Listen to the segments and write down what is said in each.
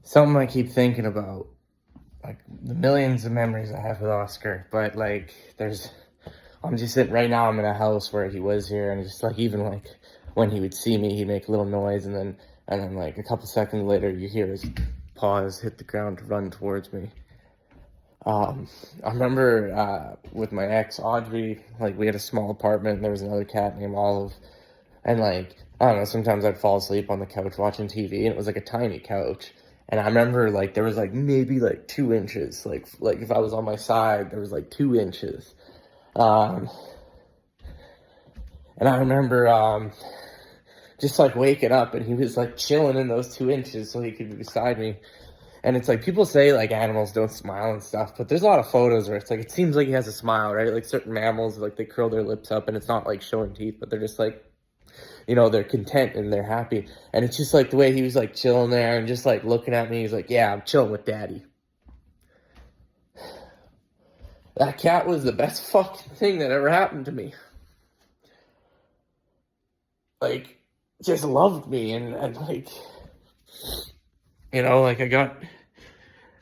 something I keep thinking about, like the millions of memories I have with Oscar. But like, I'm just sitting right now. I'm in a house where he was here, and just like even like when he would see me, he'd make a little noise, and then like a couple seconds later, you hear his paws hit the ground to run towards me. I remember with my ex Audrey, like we had a small apartment. And there was another cat named Olive, and like I don't know, sometimes I'd fall asleep on the couch watching TV, and it was like a tiny couch. And I remember like there was like maybe like 2 inches, like if I was on my side, there was like 2 inches. Um, and I remember just like waking up, and he was like chilling in those 2 inches so he could be beside me. And it's like people say like animals don't smile and stuff, but there's a lot of photos where it's like it seems like he has a smile, right? Like certain mammals, like they curl their lips up, and it's not like showing teeth, but they're just like, they're content and they're happy. And it's just like the way he was like chilling there and just like looking at me. He's like, yeah, I'm chilling with daddy. That cat was the best fucking thing that ever happened to me. Like, just loved me. And like, like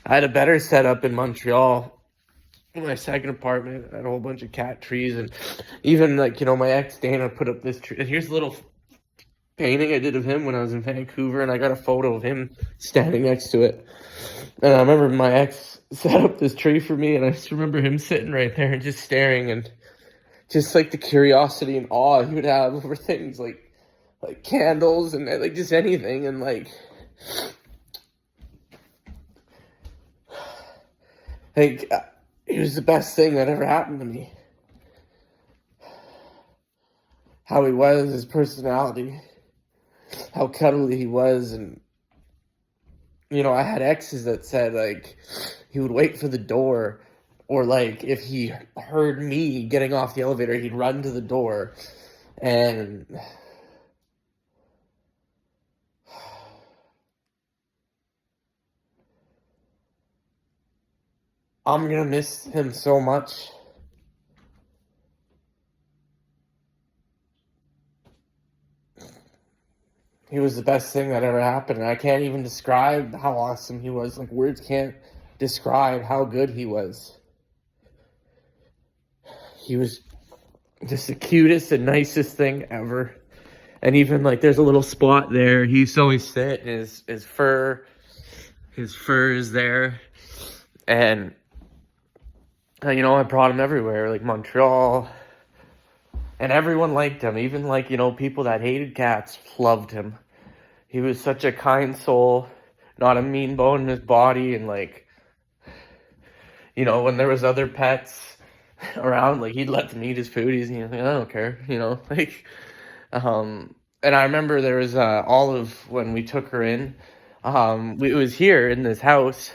I had a better setup in Montreal. In my second apartment, I had a whole bunch of cat trees. And even like, my ex Dana put up this tree. And here's a little painting I did of him when I was in Vancouver, and I got a photo of him standing next to it. And I remember my ex set up this tree for me, and I just remember him sitting right there and just staring, and just like the curiosity and awe he would have over things like candles and like just anything. And like it was the best thing that ever happened to me. How he was, his personality, how cuddly he was. And I had exes that said like he would wait for the door, or like if he heard me getting off the elevator, he'd run to the door. And I'm gonna miss him so much. He was the best thing that ever happened, and I can't even describe how awesome he was. Like, words can't describe how good he was. He was just the cutest and nicest thing ever. And even like there's a little spot there he used to always sit, and his fur is there. And I brought him everywhere, like Montreal, and everyone liked him. Even like people that hated cats loved him. He was such a kind soul, not a mean bone in his body. And like when there was other pets around, like he'd let them eat his food. He's like, I don't care, like and I remember there was Olive when we took her in. It was here in this house.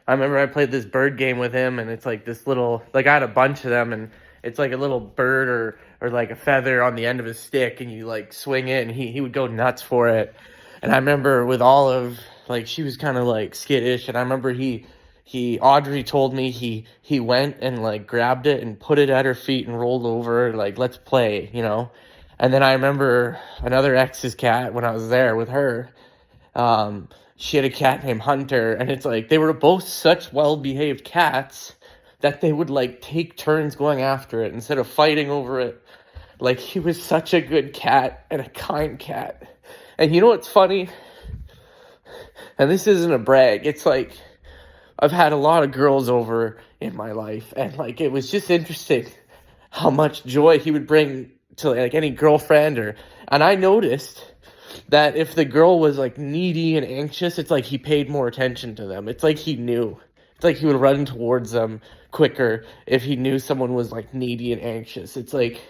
I remember I played this bird game with him, and it's like this little, like I had a bunch of them, and it's like a little bird or like a feather on the end of a stick, and you like swing it, and he would go nuts for it. And I remember with Olive, like she was kind of like skittish, and I remember Audrey told me he went and like grabbed it and put it at her feet and rolled over, like, let's play. And then I remember another ex's cat when I was there with her. She had a cat named Hunter, and it's like they were both such well-behaved cats that they would like take turns going after it instead of fighting over it. Like, he was such a good cat and a kind cat. And you know what's funny? And this isn't a brag. It's like I've had a lot of girls over in my life, and like it was just interesting how much joy he would bring to like any girlfriend. And I noticed that if the girl was like needy and anxious, it's like he paid more attention to them. It's like he knew. It's like he would run towards them quicker if he knew someone was like needy and anxious. It's like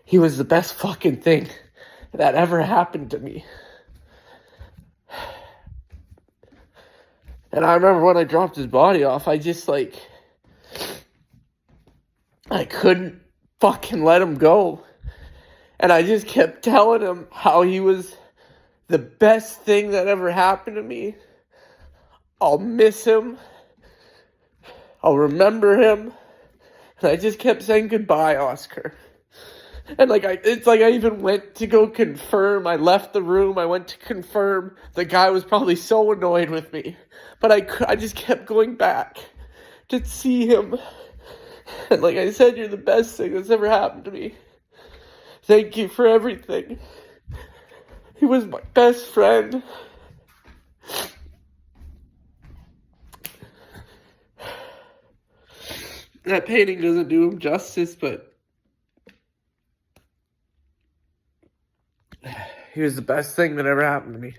he was the best fucking thing that ever happened to me. And I remember when I dropped his body off, I just like I couldn't fucking let him go. And I just kept telling him how he was the best thing that ever happened to me. I'll miss him. I'll remember him. And I just kept saying goodbye, Oscar. And like it's like I even went to go confirm. I left the room. I went to confirm. The guy was probably so annoyed with me, but I just kept going back to see him. And like I said, you're the best thing that's ever happened to me. Thank you for everything. He was my best friend. That painting doesn't do him justice, but he was the best thing that ever happened to me.